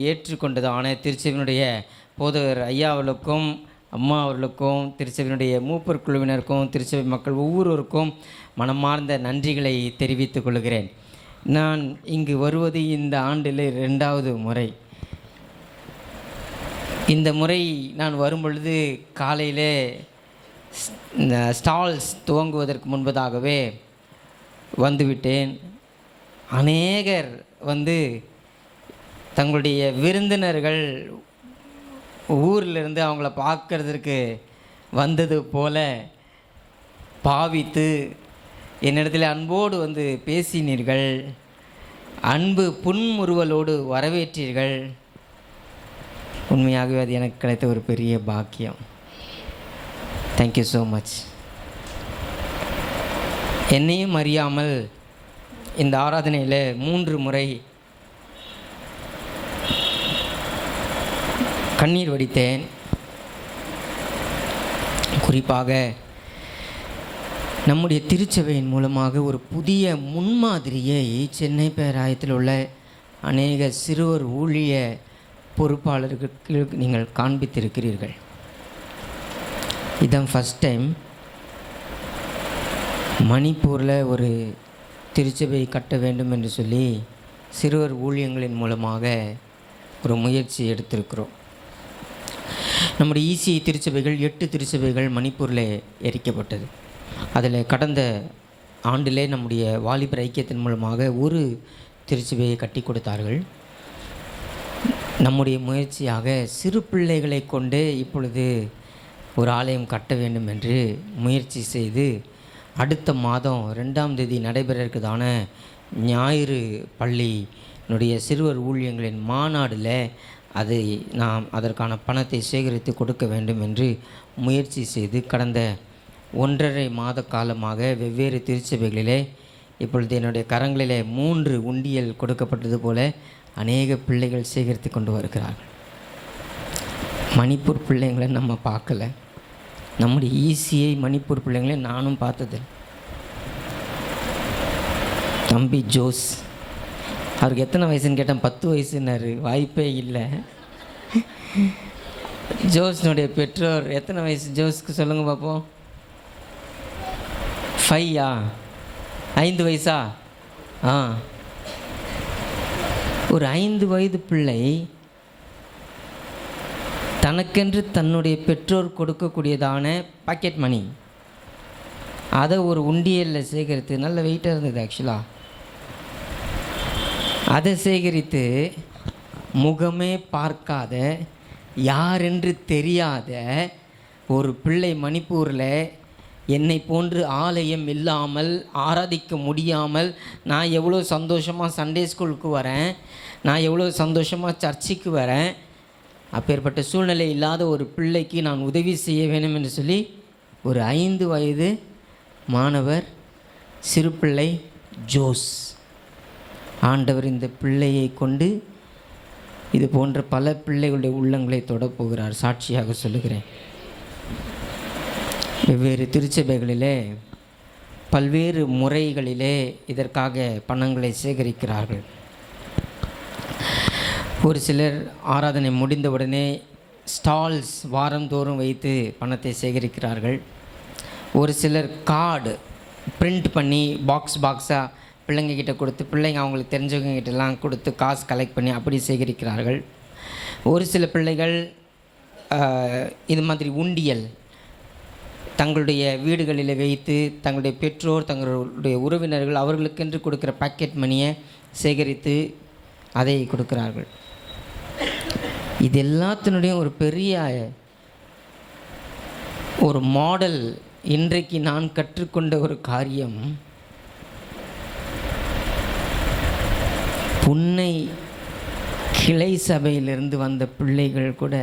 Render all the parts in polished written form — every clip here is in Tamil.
ஏற்றுக்கொண்டதான திருச்சபையினுடைய போதகர் ஐயா அவர்களுக்கும் அம்மா அவர்களுக்கும் திருச்சபையினுடைய மூப்பர் குழுவினருக்கும் திருச்சபை மக்கள் ஒவ்வொருவருக்கும் மனமார்ந்த நன்றிகளை தெரிவித்துக் கொள்கிறேன். நான் இங்கு வருவது இந்த ஆண்டில் 2வது முறை. இந்த முறை நான் வரும்பொழுது காலையிலே இந்த ஸ்டால்ஸ் துவங்குவதற்கு முன்பதாகவே வந்துவிட்டேன். அநேகர் தங்களுடைய விருந்தினர்கள் ஊரிலிருந்து அவங்கள பார்க்கறதுக்கு வந்தது போல பாவித்து என்னிடத்தில் அன்போடு பேசினீர்கள், அன்பு புன்முறுவலோடு வரவேற்றீர்கள். உண்மையாகவே அது எனக்கு கிடைத்த ஒரு பெரிய பாக்கியம். Thank you so much. என்னையும் அறியாமல் இந்த ஆராதனையில் 3 முறை கண்ணீர் வடித்தேன். குறிப்பாக நம்முடைய திருச்சபையின் மூலமாக ஒரு புதிய முன்மாதிரியை சென்னை பேராயத்தில் உள்ள அநேக சிறுவர் ஊழிய பொறுப்பாளர்களுக்கு நீங்கள் காண்பித்திருக்கிறீர்கள். இதான் ஃபஸ்ட் டைம் மணிப்பூரில் ஒரு திருச்சபை கட்ட வேண்டும் என்று சொல்லி சிறுவர் ஊழியங்களின் மூலமாக ஒரு முயற்சி எடுத்திருக்கிறோம். நம்முடைய ஈசி திருச்சபைகள் 8 திருச்சபைகள் மணிப்பூரில் எரிக்கப்பட்டது. அதில் கடந்த ஆண்டிலே நம்முடைய வாலிபர் ஐக்கியத்தின் மூலமாக ஒரு திருச்சபையை கட்டி கொடுத்தார்கள். நம்முடைய முயற்சியாக சிறு பிள்ளைகளை கொண்டு இப்பொழுது ஒரு ஆலயம் கட்ட வேண்டும் என்று முயற்சி செய்து அடுத்த மாதம் 2ஆம் தேதி நடைபெற இருக்கிறதான ஞாயிறு பள்ளியினுடைய சிறுவர் ஊழியங்களின் மாநாடில் நாம் அதற்கான பணத்தை சேகரித்து கொடுக்க வேண்டும் என்று முயற்சி செய்து கடந்த 1.5 மாத காலமாக வெவ்வேறு திருச்சபைகளிலே இப்பொழுது என்னுடைய கரங்களிலே 3 உண்டியல் கொடுக்கப்பட்டது போல அநேக பிள்ளைகள் சேகரித்து கொண்டு வருகிறார்கள். மணிப்பூர் பிள்ளைங்களை நம்ம பார்க்கல. நம்முடைய ஈசியை மணிப்பூர் பிள்ளைங்களை நானும் பார்த்தது. தம்பி ஜோஸ், அவருக்கு எத்தனை வயசுன்னு கேட்டேன். 10 வயசுன்னாரு. வாய்ப்பே இல்லை. ஜோஸ்னுடைய பெற்றோர் எத்தனை வயசு ஜோஸ்க்கு சொல்லுங்கள் பார்ப்போம். 5 வயசா? ஒரு 5 வயது பிள்ளை தனக்கென்று தன்னுடைய பெற்றோர் கொடுக்கக்கூடியதான பாக்கெட் மணி அதை ஒரு உண்டியலில் சேகரித்து, நல்ல வெயிட்டாக இருந்தது ஆக்சுவலாக, அதை சேகரித்து முகமே பார்க்காத யாரென்று தெரியாத ஒரு பிள்ளை மணிப்பூரில் என்னை போன்று ஆலயம் இல்லாமல் ஆராதிக்க முடியாமல் நான் எவ்வளோ சந்தோஷமாக சண்டே ஸ்கூலுக்கு வரேன், நான் எவ்வளோ சந்தோஷமாக சர்ச்சுக்கு வரேன், அப்பேற்பட்ட சூழ்நிலை இல்லாத ஒரு பிள்ளைக்கு நான் உதவி செய்ய வேண்டும் என்று சொல்லி ஒரு 5 வயது மாணவர் சிறு பிள்ளை ஜோஸ், ஆண்டவர் இந்த பிள்ளையை கொண்டு இது போன்ற பல பிள்ளைகளுடைய உள்ளங்களை தொடப்போகிறார். சாட்சியாக சொல்லுகிறேன். வெவ்வேறு திருச்சபைகளிலே பல்வேறு முறைகளிலே இதற்காக பணங்களை சேகரிக்கிறார்கள். ஒரு சிலர் ஆராதனை முடிந்தவுடனே ஸ்டால்ஸ் வாரந்தோறும் வைத்து பணத்தை சேகரிக்கிறார்கள். ஒரு சிலர் கார்டு பிரிண்ட் பண்ணி பாக்ஸாக பிள்ளைங்கக்கிட்ட கொடுத்து, பிள்ளைங்க அவங்களுக்கு தெரிஞ்சவங்க கிட்டலாம் கொடுத்து காசு கலெக்ட் பண்ணி அப்படி சேகரிக்கிறார்கள். ஒரு சில பிள்ளைகள் இது மாதிரி உண்டியல் தங்களுடைய வீடுகளில் வைத்து தங்களுடைய பெற்றோர் தங்களுடைய உறவினர்கள் அவர்களுக்கென்று கொடுக்குற பாக்கெட் மணியை சேகரித்து அதை கொடுக்கிறார்கள். இது எல்லாத்தினுடையும் ஒரு பெரிய ஒரு மாடல் இன்றைக்கு நான் கற்றுக்கொண்ட ஒரு காரியம், புன்னை கிளை சபையிலிருந்து வந்த பிள்ளைகள் கூட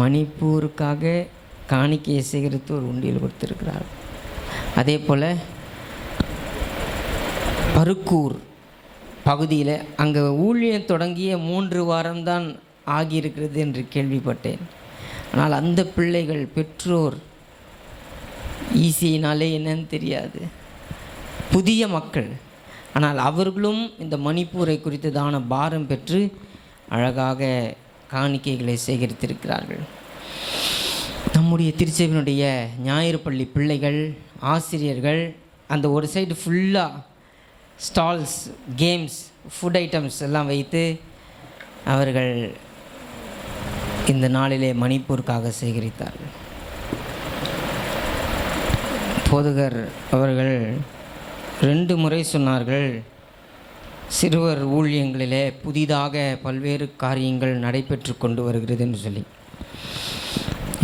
மணிப்பூருக்காக காணிக்கையை சேகரித்து ஒரு உண்டியல் கொடுத்திருக்கிறார். அதே போல் பருக்கூர் பகுதியில் அங்கே ஊழியம் தொடங்கிய 3 வாரம்தான் ஆகியிருக்கிறது என்று கேள்விப்பட்டேன். ஆனால் அந்த பிள்ளைகள் பெற்றோர் ஈஸியினாலே என்னன்னு தெரியாது, புதிய மக்கள், ஆனால் அவர்களும் இந்த மணிப்பூரை குறித்ததான பாரம் பெற்று அழகாக காணிக்கைகளை சேகரித்திருக்கிறார்கள். நம்முடைய திருச்சபையினுடைய ஞாயிறு பள்ளி பிள்ளைகள், ஆசிரியர்கள் அந்த ஒரு சைடு ஃபுல்லாக ஸ்டால்ஸ், கேம்ஸ், ஃபுட் ஐட்டம்ஸ் எல்லாம் வைத்து அவர்கள் இந்த நாளிலே மணிப்பூருக்காக சேகரித்தார்கள். போதகர் அவர்கள் 2 முறை சொன்னார்கள், சிறுவர் ஊழியங்களிலே புதிதாக பல்வேறு காரியங்கள் நடைபெற்று கொண்டு வருகிறது என்று சொல்லி.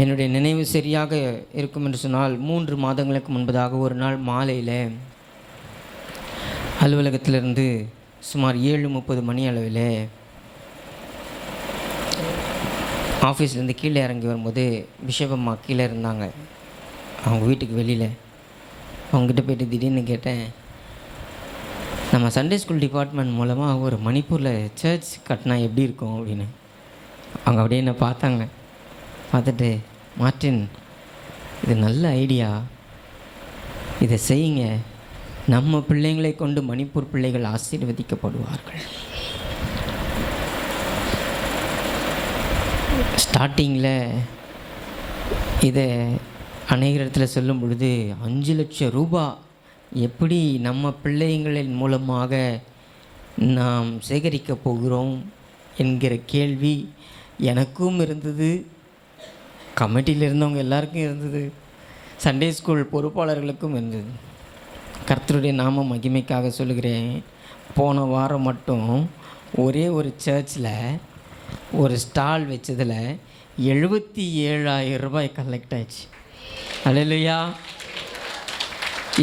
என்னுடைய நினைவு சரியாக இருக்கும் என்று சொன்னால் 3 மாதங்களுக்கு முன்பதாக ஒரு நாள் மாலையில் அலுவலகத்திலிருந்து சுமார் 7:30 மணி அளவில் ஆஃபீஸ்லேருந்து கீழே இறங்கி வரும்போது பிஷப் அம்மா கீழே இருந்தாங்க, அவங்க வீட்டுக்கு வெளியில். அவங்ககிட்ட போய்ட்டு திடீர்னு கேட்டேன், நம்ம சண்டே ஸ்கூல் டிபார்ட்மெண்ட் மூலமாக ஒரு மணிப்பூரில் சர்ச் கட்டினா எப்படி இருக்கும் அப்படின்னு. அவங்க அப்படியே என்னை பார்த்தாங்க. பார்த்துட்டு, மார்ட்டின், இது நல்ல ஐடியா, இதை செய்யுங்க, நம்ம பிள்ளைங்களை கொண்டு மணிப்பூர் பிள்ளைகள் ஆசீர்வதிக்கப்படுவார்கள். ஸ்டார்டிங்கில் இதை அநேக இடத்துல சொல்லும் பொழுது 5 லட்சம் ரூபாய் எப்படி நம்ம பிள்ளைங்களின் மூலமாக நாம் சேகரிக்க போகிறோம் என்கிற கேள்வி எனக்கும் இருந்தது, கமிட்டியில் இருந்தவங்க எல்லாருக்கும் இருந்தது, சண்டே ஸ்கூல் பொறுப்பாளர்களுக்கும் இருந்தது. கர்த்தருடைய நாம மகிமைக்காக சொல்லுகிறேன், போன வாரம் மட்டும் ஒரே ஒரு சர்ச்சில் ஒரு ஸ்டால் வச்சதில் 77,000 ரூபாய் கலெக்ட் ஆயிடுச்சு. அல்லேலூயா.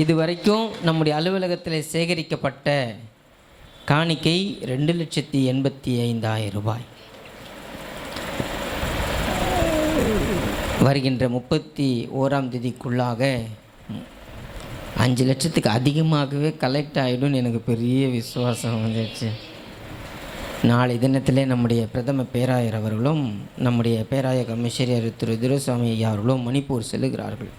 இதுவரைக்கும் நம்முடைய அலுவலகத்தில் சேகரிக்கப்பட்ட காணிக்கை 2,85,000 ரூபாய். வருகின்ற 31ஆம் தேதிக்குள்ளாக 5 லட்சத்துக்கு அதிகமாகவே கலெக்ட் ஆகிடும்னு எனக்கு பெரிய விசுவாசம் வந்துடுச்சு. நாளை தினத்திலே நம்முடைய பிரதம பேராயர் அவர்களும் நம்முடைய பேராய கமிஷனர் திரு துரைசாமி ஐயா அவர்களும் மணிப்பூர் செல்லுகிறார்கள்.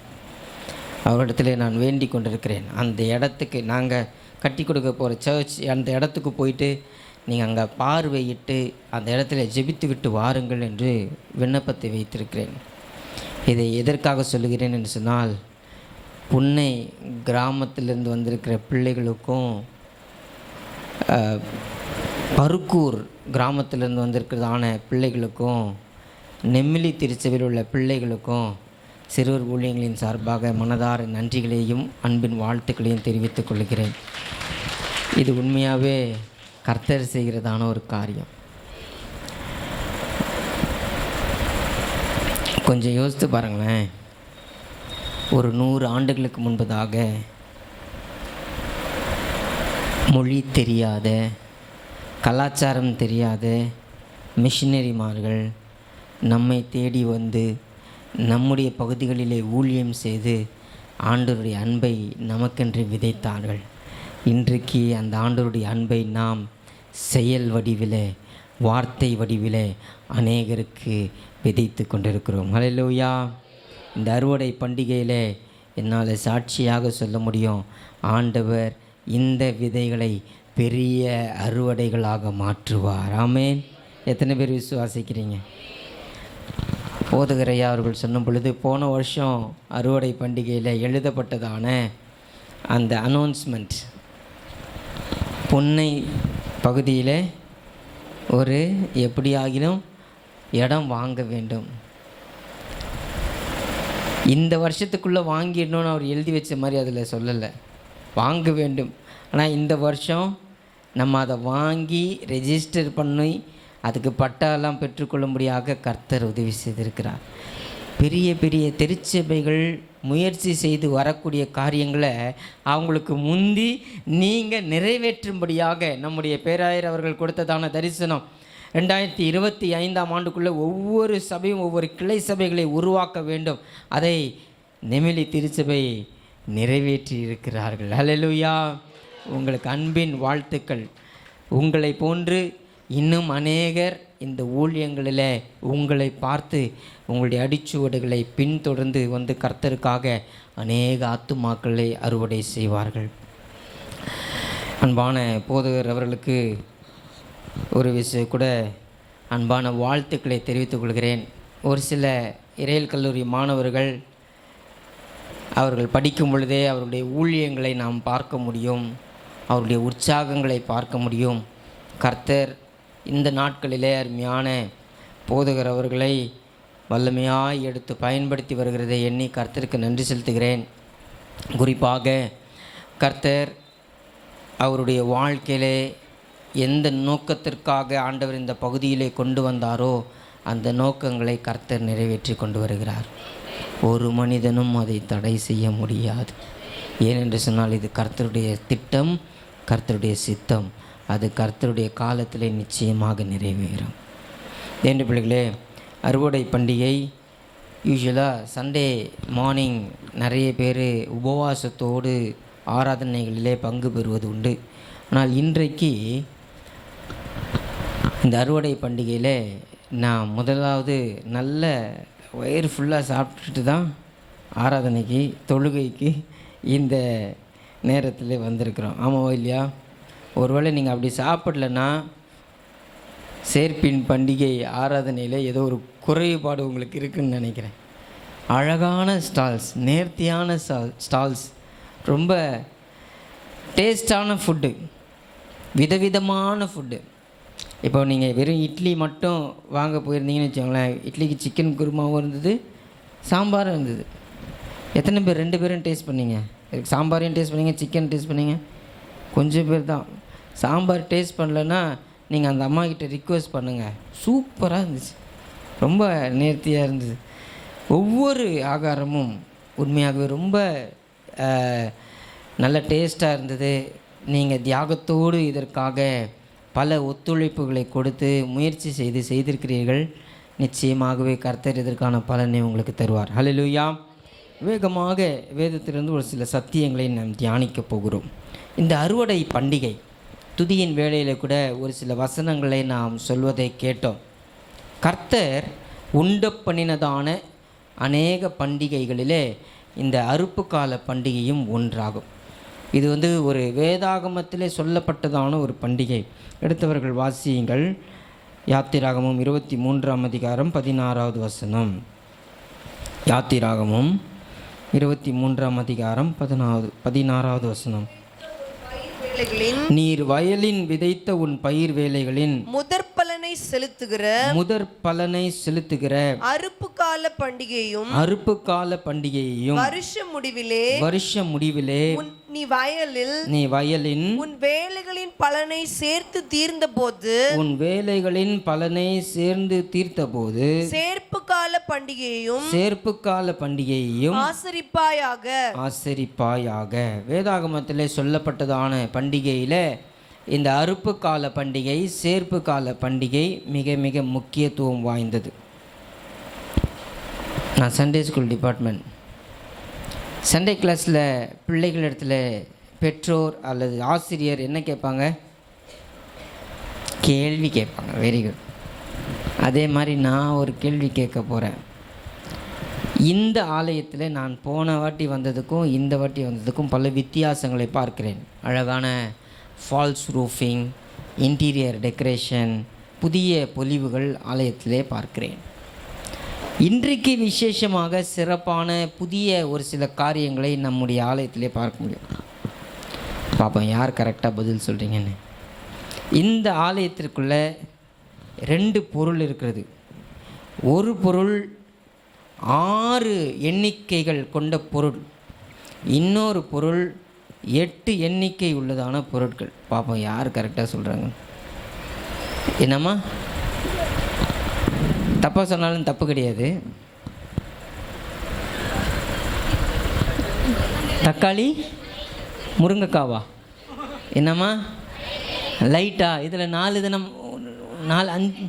அவரிடத்தில் நான் வேண்டிக் கொண்டிருக்கிறேன், அந்த இடத்துக்கு நாங்கள் கட்டி கொடுக்க போகிற சர்ச் அந்த இடத்துக்கு போயிட்டு நீங்கள் அங்கே பார்வையிட்டு அந்த இடத்துல ஜெபித்து விட்டு வாருங்கள் என்று விண்ணப்பத்தை வைத்திருக்கிறேன். இதை எதற்காக சொல்லுகிறேன் என்று சொன்னால், புன்னை கிராமத்திலிருந்து வந்திருக்கிற பிள்ளைகளுக்கும் பருக்கூர் கிராமத்திலிருந்து வந்திருக்கிறதான பிள்ளைகளுக்கும் நெம்மிலி திருச்சபையில் உள்ள பிள்ளைகளுக்கும் சிறுவர் ஊழியங்களின் சார்பாக மனதார நன்றிகளையும் அன்பின் வாழ்த்துக்களையும் தெரிவித்துக் கொள்கிறேன். இது உண்மையாகவே கர்த்தர் செய்கிறதான ஒரு காரியம். கொஞ்சம் யோசித்து பாருங்களேன், ஒரு 100 ஆண்டுகளுக்கு முன்பதாக மொழி தெரியாத, கலாச்சாரம் தெரியாத மிஷினரிமார்கள் நம்மை தேடி வந்து நம்முடைய பகுதிகளிலே ஊழியம் செய்து ஆண்டவருடைய அன்பை நமக்கென்று விதைத்தார்கள். இன்றைக்கு அந்த ஆண்டவருடைய அன்பை நாம் செயல் வடிவிலே, வார்த்தை வடிவிலே அநேகருக்கு விதைத்து கொண்டிருக்கிறோம். ஹல்லேலூயா. இந்த அறுவடை பண்டிகையில் என்னால் சாட்சியாக சொல்ல முடியும், ஆண்டவர் இந்த விதைகளை பெரிய அறுவடைகளாக மாற்றுவார். ஆமென். எத்தனை பேர் விசுவாசிக்கிறீங்க? போதகரையா அவர்கள் சொன்ன பொழுது, போன வருஷம் அறுவடை பண்டிகையில் எழுதப்பட்டதான அந்த அனௌன்ஸ்மெண்ட், புன்னை பகுதியில் ஒரு எப்படி ஆகிலும் இடம் வாங்க வேண்டும், இந்த வருஷத்துக்குள்ளே வாங்கிடணும்னு அவர் எழுதி வச்ச மாதிரி அதில் சொல்லலை, வாங்க வேண்டும். ஆனால் இந்த வருஷம் நம்ம அதை வாங்கி ரெஜிஸ்டர் பண்ணி அதுக்கு பட்டாலாம் பெற்றுக்கொள்ளும்படியாக கர்த்தர் உதவி செய்திருக்கிறார். பெரிய பெரிய திருச்சபைகள் முயற்சி செய்து வரக்கூடிய காரியங்களை அவங்களுக்கு முந்தி நீங்கள் நிறைவேற்றும்படியாக நம்முடைய பேராயர் அவர்கள் கொடுத்ததான தரிசனம் 2025ஆம் ஆண்டுக்குள்ளே ஒவ்வொரு சபையும் ஒவ்வொரு கிளை சபைகளை உருவாக்க வேண்டும். அதை நெமிலி திருச்சபை நிறைவேற்றி இருக்கிறார்கள். ஹல்லேலூயா. உங்களுக்கு அன்பின் வாழ்த்துக்கள். உங்களை போன்று இன்னும் அநேகர் இந்த ஊழியங்களில் உங்களை பார்த்து உங்களுடைய அடிச்சுவடுகளை பின்தொடர்ந்து வந்து கர்த்தருக்காக அநேக ஆத்துமாக்களை அறுவடை செய்வார்கள். அன்பான போதகர் அவர்களுக்கு ஒரு விஷயம் கூட அன்பான வாழ்த்துக்களை தெரிவித்துக் கொள்கிறேன். ஒரு சில இறையியல் கல்லூரி மாணவர்கள் அவர்கள் படிக்கும் பொழுதே அவருடைய ஊழியங்களை நாம் பார்க்க முடியும், அவருடைய உற்சாகங்களை பார்க்க முடியும். கர்த்தர் இந்த நாட்களிலே அருமையான போதகர் அவர்களை வல்லமையாய் எடுத்து பயன்படுத்தி வருகிறதை எண்ணி கர்த்தருக்கு நன்றி செலுத்துகிறேன். குறிப்பாக கர்த்தர் அவருடைய வாழ்க்கையிலே எந்த நோக்கத்திற்காக ஆண்டவர் இந்த பகுதியிலே கொண்டு வந்தாரோ அந்த நோக்கங்களை கர்த்தர் நிறைவேற்றி கொண்டு வருகிறார். ஒரு மனிதனும் அதை தடை செய்ய முடியாது. ஏனென்று சொன்னால் இது கர்த்தருடைய திட்டம், கர்த்தருடைய சித்தம். அது கர்த்தருடைய காலத்திலே நிச்சயமாக நிறைவேறும். தேவனுடைய பிள்ளைகளே, அறுவடை பண்டிகை யூஸ்வலாக சண்டே மார்னிங் நிறைய பேர் உபவாசத்தோடு ஆராதனைகளிலே பங்கு பெறுவது உண்டு. ஆனால் இன்றைக்கு இந்த அறுவடை பண்டிகையில் நான் முதலாவது நல்ல வயிறு ஃபுல்லாக சாப்பிட்டுட்டு தான் ஆராதனைக்கு தொழுகைக்கு இந்த நேரத்தில் வந்திருக்கிறோம். ஆமாவோ இல்லையா? ஒருவேளை நீங்கள் அப்படி சாப்பிடலன்னா சேர்ப்பின் பண்டிகை ஆராதனையில் ஏதோ ஒரு குறைபாடு உங்களுக்கு இருக்குதுன்னு நினைக்கிறேன். அழகான ஸ்டால்ஸ், நேர்த்தியான ஸ்டால்ஸ், ரொம்ப டேஸ்டான ஃபுட்டு, விதவிதமான ஃபுட்டு. இப்போ நீங்கள் வெறும் இட்லி மட்டும் வாங்க போயிருந்தீங்கன்னு வச்சுக்கோங்களேன், இட்லிக்கு சிக்கன் குருமாவும் இருந்தது, சாம்பாரும் இருந்தது. எத்தனை பேர் 2 பேரும் டேஸ்ட் பண்ணீங்க? சாம்பாரையும் டேஸ்ட் பண்ணீங்க, சிக்கன் டேஸ்ட் பண்ணீங்க? கொஞ்சம் பேர் தான். சாம்பார் டேஸ்ட் பண்ணலன்னா நீங்கள் அந்த அம்மாக்கிட்ட ரிக்வெஸ்ட் பண்ணுங்கள். சூப்பராக இருந்துச்சு, ரொம்ப நேர்த்தியாக இருந்தது. ஒவ்வொரு ஆகாரமும் உண்மையாகவே ரொம்ப நல்ல டேஸ்ட்டாக இருந்தது. நீங்கள் தியாகத்தோடு இதற்காக பல ஒத்துழைப்புகளை கொடுத்து முயற்சி செய்திருக்கிறீர்கள். நிச்சயமாகவே கர்த்தர் இதற்கான பலனை உங்களுக்கு தருவார். ஹல்லேலூயா. வேகமாக வேதத்திலிருந்து ஒரு சில சத்தியங்களை நாம் தியானிக்க போகிறோம். இந்த அறுவடை பண்டிகை துதியின் வேளையில் கூட ஒரு சில வசனங்களை நாம் சொல்வதை கேட்டோம். கர்த்தர் உண்ட பண்ணினதான அநேக பண்டிகைகளிலே இந்த அறுப்பு கால பண்டிகையும் ஒன்றாகும். இது ஒரு வேதாகமத்திலே சொல்லப்பட்டதான ஒரு பண்டிகை. எடுத்தவர்கள் வாசியுங்கள். யாத்திராகமம் 23ஆம் அதிகாரம் 16வது வசனம். யாத்திராகமம் 23ஆம் அதிகாரம் 16வது வசனம். நீர் வயலின் விதைத்த உன் பயிர் வேலைகளின் முதற் பலனை செலுத்துகிற அறுப்பு கால பண்டிகையையும் வருஷ முடிவிலே நீ வயலின் உன் வேலைகளின் பலனை சேர்த்து தீர்ந்த போது சேர்ப்பு கால பண்டிகையையும் ஆசரிப்பாயாக. வேதாகமத்திலே சொல்லப்பட்டதான பண்டிகையில் இந்த அறுப்பு கால பண்டிகை, சேர்ப்பு கால பண்டிகை மிக மிக முக்கியத்துவம் வாய்ந்தது. நான் சண்டே ஸ்கூல் டிபார்ட்மெண்ட். சண்டே கிளாஸில் பிள்ளைகளிடத்தில் பெற்றோர் அல்லது ஆசிரியர் என்ன கேட்பாங்க? கேள்வி கேட்பாங்க. Very good. அதே மாதிரி நான் ஒரு கேள்வி கேட்க போகிறேன். இந்த ஆலயத்தில் நான் போன வாட்டி வந்ததுக்கும் இந்த வாட்டி வந்ததுக்கும் பல வித்தியாசங்களை பார்க்கிறேன். அழகான ஃபால்ஸ் ரூஃபிங், இன்டீரியர் டெக்கரேஷன், புதிய பொலிவுகள் ஆலயத்திலே பார்க்கிறேன். இன்றைக்கு விசேஷமாக சிறப்பான புதிய ஒரு சில காரியங்களை நம்முடைய ஆலயத்திலே பார்க்க முடியும். பாப்போம் யார் கரெக்டாக பதில் சொல்கிறீங்கன்னு. இந்த ஆலயத்திற்குள்ளே 2 பொருள் இருக்கிறது. ஒரு பொருள் 6 எண்ணிக்கைகள் கொண்ட பொருள், இன்னொரு பொருள் 8 எண்ணிக்கை உள்ளதான பொருட்கள். பாப்போம் யார் கரெக்டாக சொல்கிறாங்க. என்னம்மா? தப்பாக சொன்னாலும் தப்பு கிடையாது. தக்காளி, முருங்கைக்காவா? என்னம்மா? லைட்டா? இதில் 4 தினம் 4 5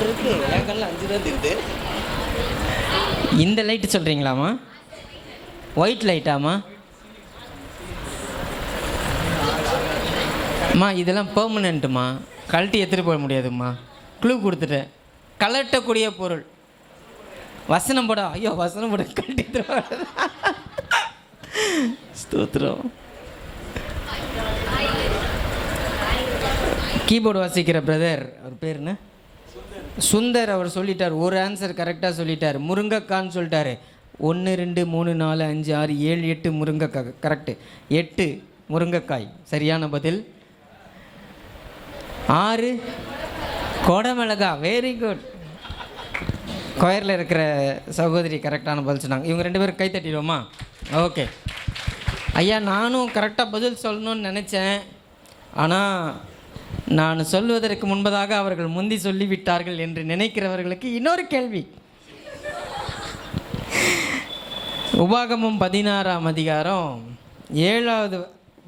இருக்கு. ஏக்கல்ல 5 தான் இருக்குது. இந்த லைட்டு சொல்கிறீங்களாம்மா? ஒயிட் லைட்டாம்மா? அம்மா இதெல்லாம் பெர்மனண்ட்டுமா, கழட்டி எடுத்துகிட்டு போக முடியாதும்மா. க்ளூ கொடுத்துட்டேன். கலட்டக்கூடிய பொருள். வசனம் போட. ஐயோ வசனம் போட கழட்டி எடுத்துகிட்டு. ஸ்தோத்திரம். கீபோர்டு வாசிக்கிற பிரதர், அவர் பேர் என்ன? சுந்தர். அவர் சொல்லிட்டார், ஒரு ஆன்சர் கரெக்டாக சொல்லிட்டார். முருங்கைக்கான்னு சொல்லிட்டாரு. 1 2 3 4 5 6 7 8 முருங்கைக்காய். கரெக்டு, 8 முருங்கைக்காய் சரியான பதில். 6 கொடமிளகா. Very good. கொயரில் இருக்கிற சகோதரி கரெக்டான பதில் சொன்னாங்க. இவங்க 2 பேரும் கை தட்டிடுவோமா? ஓகே ஐயா, நானும் கரெக்டாக பதில் சொல்லணும்னு நினச்சேன். ஆனால் நான் சொல்வதற்கு முன்பதாக அவர்கள் முந்தி சொல்லிவிட்டார்கள் என்று நினைக்கிறவர்களுக்கு இன்னொரு கேள்வி. உபாகமம் 16ஆம் அதிகாரம் 7வது.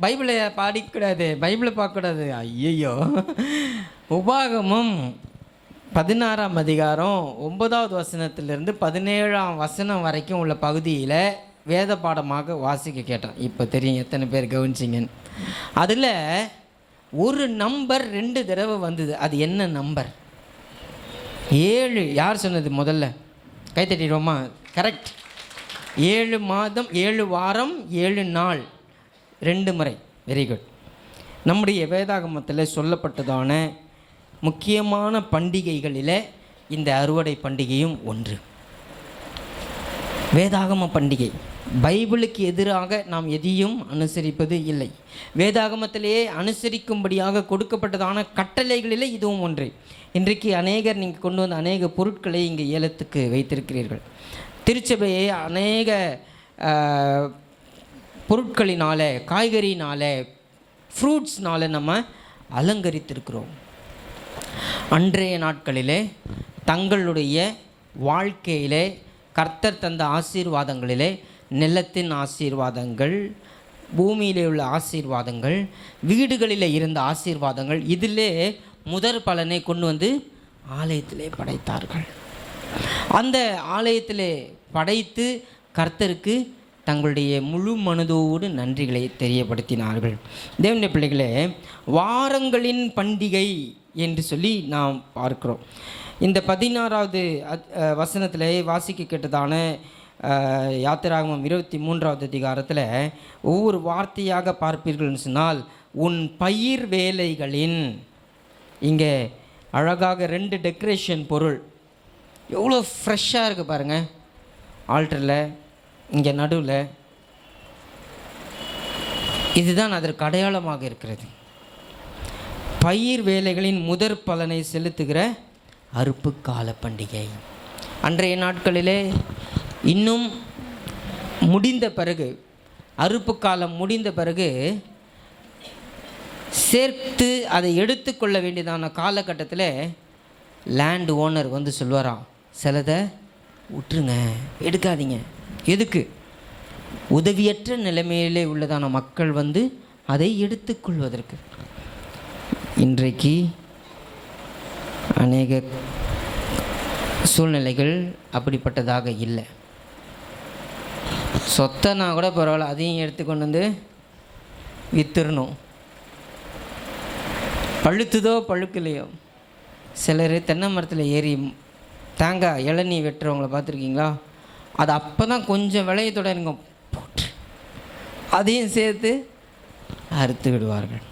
பைபிளை பாடிக்கூடாது, பைபிளை பார்க்கக்கூடாது. ஐயோ. உபாகமம் 16ஆம் அதிகாரம் 9வது வசனத்திலிருந்து 17ஆம் வசனம் வரைக்கும் உள்ள பகுதியில் வேத பாடமாக வாசிக்க கேட்டேன். இப்போ தெரியும் எத்தனை பேர் கவனிச்சிங்கன்னு. அதில் ஒரு நம்பர் 2 தடவை வந்தது. அது என்ன நம்பர்? 7. யார் சொன்னது முதல்ல? கை தட்டிடுவோமா? கரெக்ட். 7 மாதம் 7 வாரம் 7 நாள் 2 முறை. Very good. நம்முடைய வேதாகமத்தில் சொல்லப்பட்டதான முக்கியமான பண்டிகைகளில் இந்த அறுவடை பண்டிகையும் ஒன்று. வேதாகம பண்டிகை. பைபிளுக்கு எதிராக நாம் எதையும் அனுசரிப்பது இல்லை. வேதாகமத்திலேயே அனுசரிக்கும்படியாக கொடுக்கப்பட்டதான கட்டளைகளில் இதுவும் ஒன்று. இன்றைக்கு அநேகர் நீங்கள் கொண்டு வந்த அநேக பொருட்களை இங்கே ஏலத்துக்கு வைத்திருக்கிறீர்கள். திருச்சபையை அநேக பொருட்களினால, காய்கறினால, ஃப்ரூட்ஸ்னால நம்ம அலங்கரித்திருக்கிறோம். அன்றைய நாட்களிலே தங்களுடைய வாழ்க்கையிலே கர்த்தர் தந்த ஆசீர்வாதங்களிலே நிலத்தின் ஆசீர்வாதங்கள், பூமியிலே உள்ள ஆசீர்வாதங்கள், வீடுகளில் இருந்த ஆசீர்வாதங்கள், இதிலே முதற் பலனை கொண்டு வந்து ஆலயத்திலே படைத்தார்கள். அந்த ஆலயத்திலே படைத்து கர்த்தருக்கு தங்களுடைய முழு மனதோடு நன்றிகளை தெரியப்படுத்தினார்கள். தேவனுடைய பிள்ளைகளே, வாரங்களின் பண்டிகை என்று சொல்லி நாம் பார்க்கிறோம். இந்த 16வது வசனத்தில் வாசிக்க கேட்டதான யாத்திராகமம் 23வது அதிகாரத்தில் ஒவ்வொரு வார்த்தையாக பார்ப்பீர்கள்னு சொன்னால், உன் பயிர் வேலைகளின், இங்கே அழகாக 2 டெக்கரேஷன் பொருள் எவ்வளோ ஃப்ரெஷ்ஷாக இருக்குது பாருங்கள். ஆல்டரில் இங்கே நடுவில் இதுதான் அதற்கு அடையாளமாக இருக்கிறது. பயிர் வேலைகளின் முதற் பலனை செலுத்துகிற அறுப்பு கால பண்டிகை. அன்றைய நாட்களிலே இன்னும் முடிந்த பிறகு, அறுப்பு காலம் முடிந்த பிறகு சேர்த்து அதை எடுத்துக்கொள்ள வேண்டியதான காலகட்டத்தில் லேண்ட் ஓனர் வந்து சொல்வாராம், சிலதை விட்டுருங்க, எடுக்காதீங்க. எதுக்கு? உதவியற்ற நிலைமையிலே உள்ளதான மக்கள் வந்து அதை எடுத்துக்கொள்வதற்கு. இன்றைக்கு அநேக சூழ்நிலைகள் அப்படிப்பட்டதாக இல்லை. சொத்தனா கூட பரவாயில்ல, அதையும் எடுத்துக்கொண்டு வந்து வித்துடணும். பழுத்துதோ பழுக்கலையோ, சிலர் தென்னை மரத்தில் ஏறி தேங்காய் இளநீ வெட்டுறவங்கள பார்த்துருக்கீங்களா? அது அப்போ தான் கொஞ்சம் விளையத்தோட இருங்க போட்டு அதையும் சேர்த்து அறுத்து விடுவார்கள்.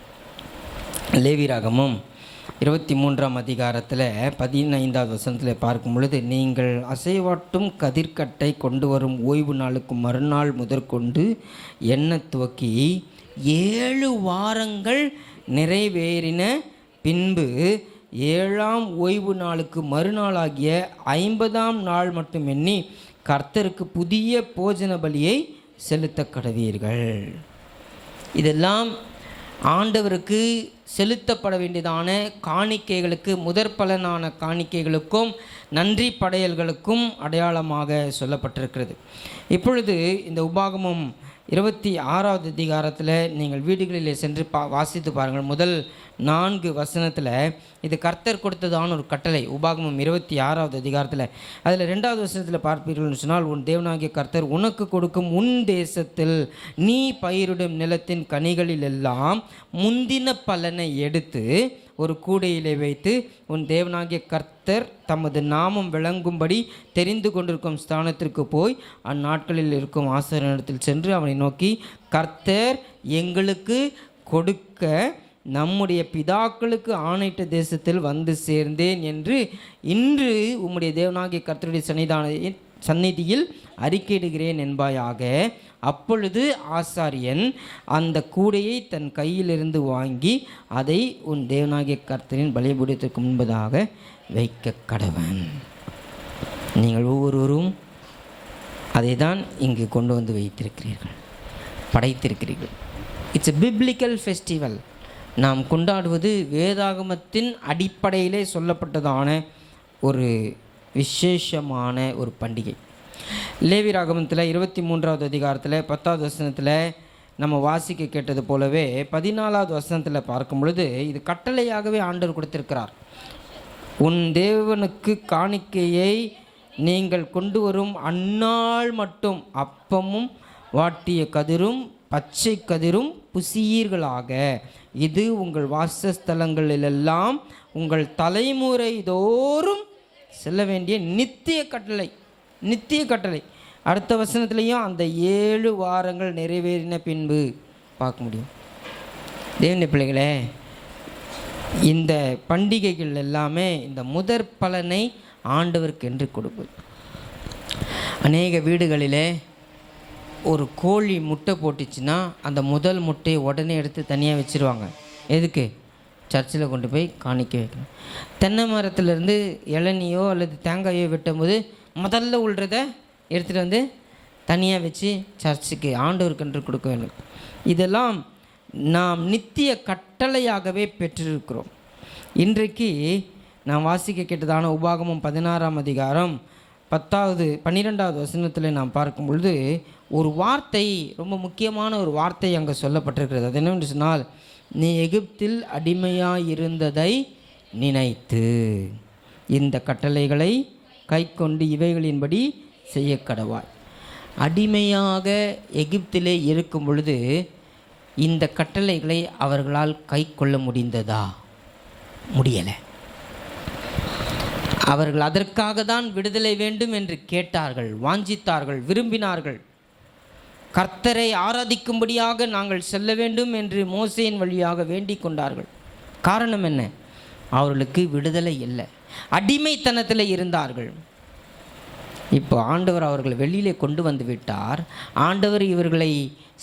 லேவியராகமம் 23ஆம் அதிகாரத்தில் 15வது வசனத்தில் பார்க்கும் பொழுது, நீங்கள் அசைவாட்டும் கதிர்கட்டை கொண்டு வரும் ஓய்வு நாளுக்கு மறுநாள் முதற்கொண்டு எண்ணெய் துவக்கி 7 வாரங்கள் நிறைவேறின பின்பு 7ஆம் ஓய்வு நாளுக்கு மறுநாளாகிய 50ஆம் நாள் மட்டும் எண்ணி கர்த்தருக்கு புதிய போஜன பலியை செலுத்த கடவீர்கள். இதெல்லாம் ஆண்டவருக்கு செலுத்தப்பட வேண்டியதான காணிக்கைகளுக்கு, முதற் பலனான காணிக்கைகளுக்கும் நன்றி படையல்களுக்கும் அடையாளமாக சொல்லப்பட்டிருக்கிறது. இப்பொழுது இந்த உபாகமம் 26வது அதிகாரத்தில் நீங்கள் வீடுகளிலே சென்று வாசித்து பாருங்கள். முதல் 4 வசனத்தில் இது கர்த்தர் கொடுத்ததான ஒரு கட்டளை. உபாகமம் 26வது அதிகாரத்தில் அதில் 2வது வசனத்தில் பார்ப்பீர்கள்னு சொன்னால், உன் தேவனாகிய கர்த்தர் உனக்கு கொடுக்கும் உன் தேசத்தில் நீ பயிரிடும் நிலத்தின் கனிகளில் எல்லாம் முந்தின பலனை எடுத்து ஒரு கூடையிலே வைத்து உன் தேவனாகிய கர்த்தர் தமது நாமம் விளங்கும்படி தெரிந்து கொண்டிருக்கும் ஸ்தானத்திற்கு போய் அந்நாட்களில் இருக்கும் ஆசாரியனிடத்தில் சென்று அவனை நோக்கி, கர்த்தர் எங்களுக்கு கொடுக்க நம்முடைய பிதாக்களுக்கு ஆணையிட்ட தேசத்தில் வந்து சேர்ந்தேன் என்று இன்று உம்முடைய தேவனாகிய கர்த்தருடைய சந்நிதியில் அறிக்கையிடுகிறேன் என்பாயாக. அப்பொழுது ஆசாரியன் அந்த கூடையை தன் கையிலிருந்து வாங்கி அதை உன் தேவனாகிய கர்த்தரின் பலிபீடத்திற்கு முன்பதாக வைக்க கடவன். நீங்கள் ஒவ்வொருவரும் அதை தான் இங்கு கொண்டு வந்து வைத்திருக்கிறீர்கள், படைத்திருக்கிறீர்கள். It's a biblical festival. நாம் கொண்டாடுவது வேதாகமத்தின் அடிப்படையிலே சொல்லப்பட்டதான ஒரு விசேஷமான ஒரு பண்டிகை. லேவியராகமத்தில் 23வது அதிகாரத்தில் 10வது வசனத்தில் நம்ம வாசிக்க கேட்டது போலவே 14வது வசனத்தில் பார்க்கும் பொழுது இது கட்டளையாகவே ஆண்டவர் கொடுத்திருக்கிறார். உன் தேவனுக்கு காணிக்கையை நீங்கள் கொண்டு வரும் அந்நாள் மட்டும் அப்பமும் வாட்டிய கதிரும் பச்சை கதிரும் புசியீர்களாக. இது உங்கள் வாசஸ்தலங்களிலெல்லாம் உங்கள் தலைமுறை தோறும் செல்ல வேண்டிய நித்திய கட்டளை. நித்திய கட்டளை. அடுத்த வசனத்துலேயும் அந்த 7 வாரங்கள் நிறைவேறின பின்பு பார்க்க முடியும். தேவனுடைய பிள்ளைகளே, இந்த பண்டிகைகள் எல்லாமே இந்த முதற் பலனை ஆண்டவருக்கு என்று கொடுப்பது. அநேக வீடுகளிலே ஒரு கோழி முட்டை போட்டுச்சுன்னா அந்த முதல் முட்டையை உடனே எடுத்து தனியாக வச்சுருவாங்க. எதுக்கு? சர்ச்சில் கொண்டு போய் காணிக்க வைக்கணும். தென்னை மரத்துலேருந்து இளநியோ அல்லது தேங்காயோ வெட்டும்போது முதல்ல உள்றத எடுத்துகிட்டு வந்து தனியாக வச்சு சர்ச்சுக்கு ஆண்டவருக்கென்று கொடுக்க வேண்டும். இதெல்லாம் நாம் நித்திய கட்டளையாகவே பெற்றிருக்கிறோம். இன்றைக்கு நாம் வாசிக்க கேட்டதான உபாகமம் 16ஆம் அதிகாரம் 12வது வசனத்தில் நாம் பார்க்கும் பொழுது ஒரு வார்த்தை, ரொம்ப முக்கியமான ஒரு வார்த்தை அங்கே சொல்லப்பட்டிருக்கிறது. அது என்னவென்று சொன்னால், நீ எகிப்தில் அடிமையாயிருந்ததை நினைத்து இந்த கட்டளைகளை கை கொண்டு இவைகளின்படி செய்ய கடவாய். அடிமையாக எகிப்திலே இருக்கும் பொழுது இந்த கட்டளைகளை அவர்களால் கை கொள்ள முடிந்ததா? முடியலை. அவர்கள் அதற்காக தான் விடுதலை வேண்டும் என்று கேட்டார்கள், வாஞ்சித்தார்கள், விரும்பினார்கள். கர்த்தரை ஆராதிக்கும்படியாக நாங்கள் செல்ல வேண்டும் என்று மோசேயின் வழியாக வேண்டிக் கொண்டார்கள். காரணம் என்ன? அவர்களுக்கு விடுதலை இல்லை, அடிமைத்தனத்தில் இருந்தார்கள். இப்போ ஆண்டவர் அவர்களை வெளியிலே கொண்டு வந்து விட்டார். ஆண்டவர் இவர்களை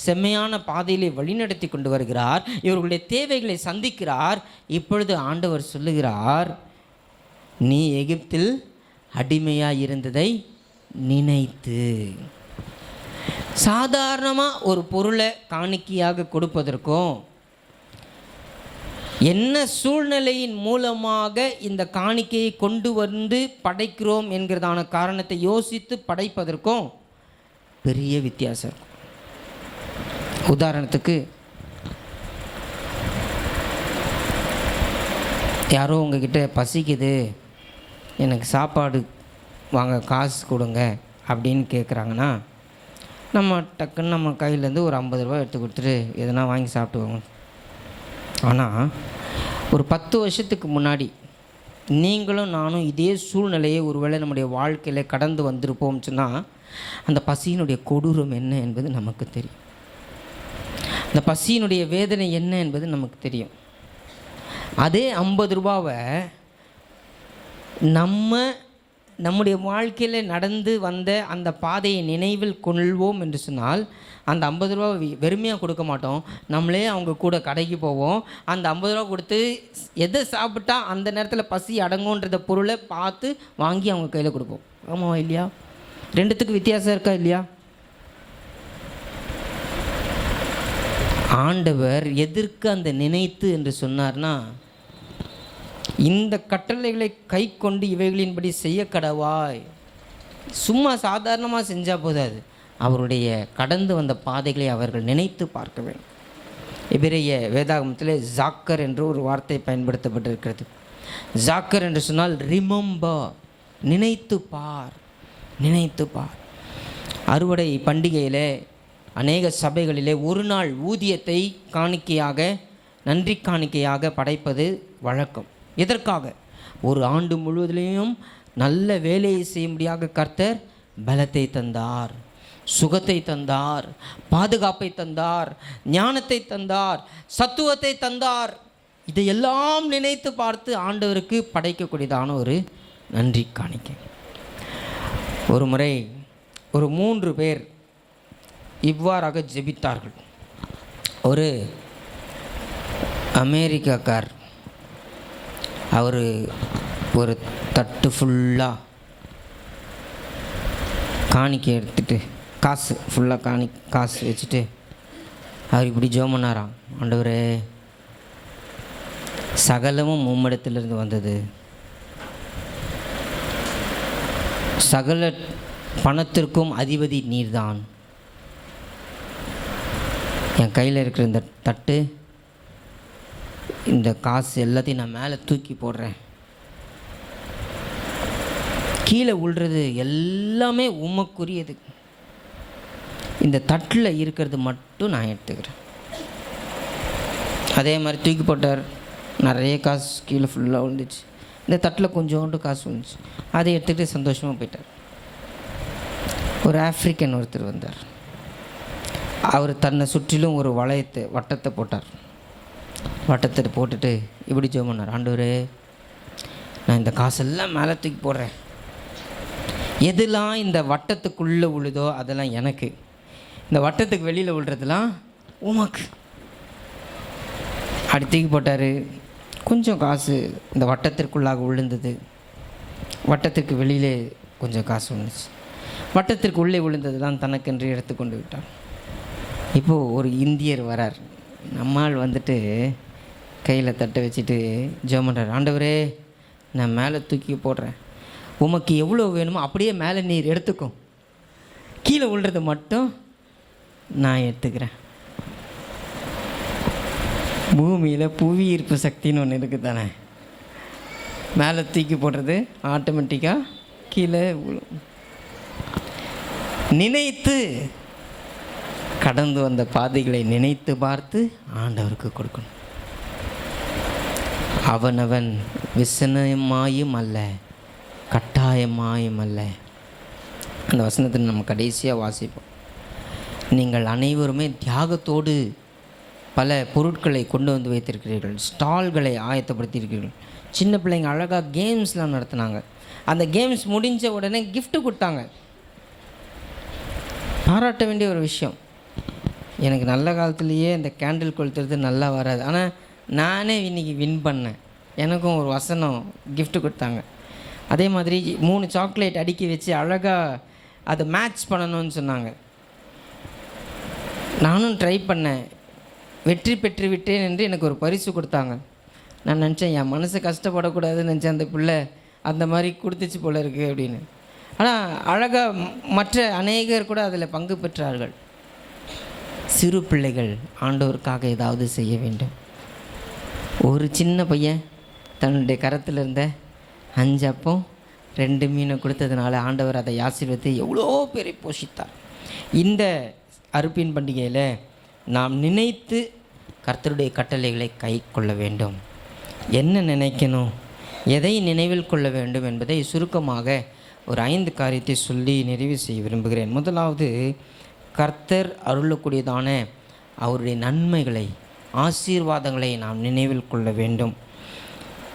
செம்மையான பாதையிலே வழிநடத்தி கொண்டு வருகிறார். இவர்களுடைய தேவைகளை சந்திக்கிறார். இப்பொழுது ஆண்டவர் சொல்லுகிறார், நீ எகிப்தில் அடிமையாக இருந்ததை நினைத்து. சாதாரணமாக ஒரு பொருளை காணிக்கையாக கொடுப்பதற்கும், என்ன சூழ்நிலையின் மூலமாக இந்த காணிக்கையை கொண்டு வந்து படைக்கிறோம் என்கிறதான காரணத்தை யோசித்து படைப்பதற்கும் பெரிய வித்தியாசம் இருக்கும். உதாரணத்துக்கு, யாரோ உங்ககிட்ட பசிக்குது, எனக்கு சாப்பாடு வாங்க காசு கொடுங்க அப்படின்னு கேட்குறாங்கன்னா, நம்ம டக்குன்னு நம்ம கையிலேருந்து ஒரு 50 ரூபா எடுத்து கொடுத்துட்டு எதனா வாங்கி சாப்பிட்டுவாங்க. ஆனால் ஒரு 10 வருஷத்துக்கு முன்னாடி நீங்களும் நானும் இதே சூழ்நிலையை ஒருவேளை நம்முடைய வாழ்க்கையில் கடந்து வந்திருப்போம் சொன்னால், அந்த பசியினுடைய கொடூரம் என்ன என்பது நமக்கு தெரியும். அந்த பசியினுடைய வேதனை என்ன என்பது நமக்கு தெரியும். அதே 50 ரூபாவை நம்முடைய வாழ்க்கையில் நடந்து வந்த அந்த பாதையை நினைவில் கொள்வோம் என்று சொன்னால், அந்த 50 ரூபா வெறுமையாக கொடுக்க மாட்டோம். நம்மளே அவங்க கூட கடைக்கு போவோம். அந்த 50 ரூபா கொடுத்து எதை சாப்பிட்டா அந்த நேரத்தில் பசி அடங்குன்றத பொருளை பார்த்து வாங்கி அவங்க கையில் கொடுப்போம். ஆமாவா இல்லையா? ரெண்டுத்துக்கு வித்தியாசம் இருக்கா இல்லையா? ஆண்டவர் எதற்கு அந்த நினைத்து என்று சொன்னார்னா, இந்த கட்டளைகளை கை கொண்டு இவைகளின்படி செய்ய கடவாய். சும்மா சாதாரணமாக செஞ்சால் போதாது, அவருடைய கடந்து வந்த பாதைகளை அவர்கள் நினைத்து பார்க்க வேண்டும். எபிரேய வேதாகமத்தில் ஜாக்கர் என்று ஒரு வார்த்தை பயன்படுத்தப்பட்டிருக்கிறது. ஜாக்கர் என்று சொன்னால் ரிமெம்பர், நினைத்து பார், நினைத்து பார். அறுவடை பண்டிகையில் அநேக சபைகளிலே ஒரு நாள் ஊதியத்தை காணிக்கையாக, நன்றி காணிக்கையாக படைப்பது வழக்கம். எதற்காக? ஒரு ஆண்டு முழுவதிலையும் நல்ல வேலையை செய்யும்படியாக கர்த்தர் பலத்தை தந்தார், சுகத்தை தந்தார், பாதுகாப்பை தந்தார், ஞானத்தை தந்தார், சத்துவத்தை தந்தார். இதையெல்லாம் நினைத்து பார்த்து ஆண்டவருக்கு படைக்கக்கூடியதான ஒரு நன்றி காணிக்கை. ஒரு முறை ஒரு 3 பேர் இவ்வாறாக ஜெபித்தார்கள். ஒரு அமெரிக்காக்கார், அவர் ஒரு தட்டு ஃபுல்லாக காணிக்கை எடுத்துகிட்டு, காசு ஃபுல்லாக காசு வச்சுட்டு அவர் இப்படி ஜெபம் பண்ணாராம். ஆண்டவரே, சகலமும் உம்மிடத்திலிருந்து வந்தது, சகல பணத்திற்கும் அதிபதி நீர்தான். என் கையில் இருக்கிற இந்த தட்டு, இந்த காசு எல்லாத்தையும் நான் மேலே தூக்கி போடுறேன். கீழே விழுறது எல்லாமே உமக்குரியது. இந்த தட்டில் இருக்கிறது மட்டும் நான் எடுத்துக்கிறேன். அதே மாதிரி தூக்கி போட்டார். நிறைய காசு கீழே ஃபுல்லாக விழுந்துச்சு. இந்த தட்டில் கொஞ்சோண்டு காசு விழுந்துச்சு. அதை எடுத்துக்கிட்டு சந்தோஷமாக போயிட்டார். ஒரு ஆஃப்ரிக்கன் ஒருத்தர் வந்தார். அவர் தன்னை சுற்றிலும் ஒரு வட்டத்தை போட்டார். வட்டத்தை போட்டுட்டு இப்படி ஜெபம் பண்ணார். ஆண்டவரே, நான் இந்த காசெல்லாம் மேலே தூக்கி போடுறேன். எதெல்லாம் இந்த வட்டத்துக்குள்ளே விழுதோ அதெல்லாம் எனக்கு, இந்த வட்டத்துக்கு வெளியில் விழுறதுலாம் உமக்கு. அப்படி தூக்கி போட்டார். கொஞ்சம் காசு இந்த வட்டத்திற்குள்ளாக விழுந்தது. வட்டத்திற்கு வெளியிலே கொஞ்சம் காசு விழுந்துச்சு. வட்டத்திற்கு உள்ளே விழுந்தது தான் தனக்கென்று எடுத்துக்கொண்டு விட்டார். இப்போது ஒரு இந்தியர் வரார். நம்மால் வந்துட்டு கையில் தட்டை வச்சுட்டு ஜெபம் பண்ணுறார். ஆண்டவரே, நான் மேலே தூக்கி போடுறேன். உமக்கு எவ்வளோ வேணுமோ அப்படியே மேலே நீர் எடுத்துக்கும். கீழே விழுறது மட்டும் நான் எடுத்துக்கிறேன். பூமியில் புவி ஈர்ப்பு சக்தின்னு ஒன்று இருக்குது தானே. மேலே தூக்கி போடுறது ஆட்டோமேட்டிக்காக கீழே விழும். நினைத்து கடந்து வந்த பாதைகளை நினைத்து பார்த்து ஆண்டவருக்கு கொடுக்கணும். அவனவன் விசனமாயும் அல்ல, கட்டாயமாயும் அல்ல. அந்த வசனத்தில் நம்ம கடைசியாக வாசிப்போம். நீங்கள் அனைவருமே தியாகத்தோடு பல பொருட்களை கொண்டு வந்து வைத்திருக்கிறீர்கள், ஸ்டால்களை ஆயத்தப்படுத்தியிருக்கிறீர்கள். சின்ன பிள்ளைங்க அழகாக கேம்ஸ்லாம் நடத்தினாங்க. அந்த கேம்ஸ் முடிஞ்ச உடனே gift கொடுத்தாங்க. பாராட்ட வேண்டிய ஒரு விஷயம். எனக்கு நல்ல காலத்துலேயே இந்த கேண்டில் கொளுத்துறது நல்லா வராது, ஆனால் நானே இன்றைக்கி வின் பண்ணேன். எனக்கும் ஒரு வசனம் gift கொடுத்தாங்க. அதே மாதிரி 3 சாக்லேட் அடுக்கி வச்சு அழகாக அதை மேட்ச் பண்ணணும்னு சொன்னாங்க. நானும் ட்ரை பண்ணேன், வெற்றி பெற்று விட்டேன் என்று எனக்கு ஒரு பரிசு கொடுத்தாங்க. நான் நினச்சேன், என் மனசு கஷ்டப்படக்கூடாதுன்னு நினச்சேன். அந்த பிள்ளை அந்த மாதிரி கொடுத்துச்சு போல இருக்குது அப்படின்னு. ஆனால் அழகாக மற்ற அநேகர் கூட அதில் பங்கு பெற்றார்கள். சிறு பிள்ளைகள் ஆண்டவருக்காக ஏதாவது செய்ய வேண்டும். ஒரு சின்ன பையன் தன்னுடைய கரத்தில் இருந்த 5 அப்பம் 2 மீனை கொடுத்ததுனால ஆண்டவர் அதை ஆசீர்வதித்து எவ்வளோ பேரை போஷித்தார். இந்த அறுப்பின் பண்டிகையில் நாம் நினைத்து கர்த்தருடைய கட்டளைகளை கை கொள்ள வேண்டும். என்ன நினைக்கணும், எதை நினைவில் கொள்ள வேண்டும் என்பதை சுருக்கமாக ஒரு 5 காரியத்தை சொல்லி நிறைவு செய்ய விரும்புகிறேன். முதலாவது, கர்த்தர் அருளக்கூடியதான அவருடைய நன்மைகளை, ஆசீர்வாதங்களை நாம் நினைவில் கொள்ள வேண்டும்.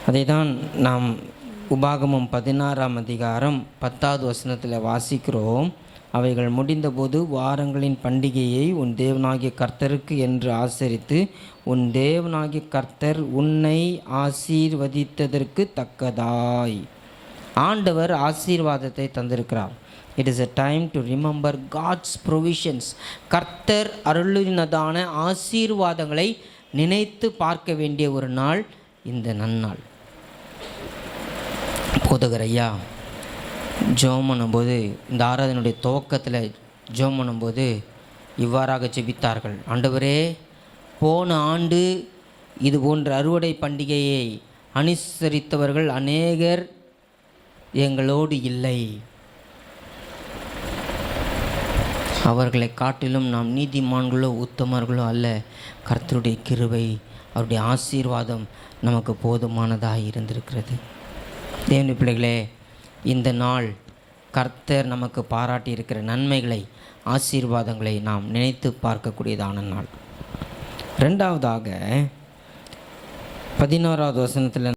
அதை தான் நாம் உபாகமம் 16ஆம் அதிகாரம் 10வது வசனத்தில் வாசிக்கிறோம். அவைகள் முடிந்தபோது வாரங்களின் பண்டிகையை உன் தேவனாகிய கர்த்தருக்கு என்று ஆசரித்து உன் தேவனாகிய கர்த்தர் உன்னை ஆசீர்வதித்ததற்கு தக்கதாய். ஆண்டவர் ஆசீர்வாதத்தை தந்திருக்கிறார். It is a time to remember God's provisions. கர்த்தர் அருளினதான ஆசீர்வாதங்களை நினைத்து பார்க்க வேண்டிய ஒரு நாள் இந்த நன்னாள். போதகர் ஐயா ஜெபம் பண்ணும்போது, இந்த ஆராதனுடைய துவக்கத்தில் ஜெபம் பண்ணும்போது இவ்வாறாக ஜெபித்தார்கள். ஆண்டவரே, போன ஆண்டு இது போன்ற அறுவடை பண்டிகையை அனுசரித்தவர்கள் அநேகர் எங்களோடு இல்லை. அவர்களை காட்டிலும் நாம் நீதிமான்களோ உத்தமர்களோ அல்ல. கர்த்தருடைய கிருபை, அவருடைய ஆசீர்வாதம் நமக்கு போதுமானதாக இருந்திருக்கிறது. தேவனுடைய பிள்ளைகளே, இந்த நாள் கர்த்தர் நமக்கு பாராட்டி இருக்கிற நன்மைகளை, ஆசீர்வாதங்களை நாம் நினைத்து பார்க்கக்கூடியதான நாள். ரெண்டாவதாக, 11வது வசனத்தில்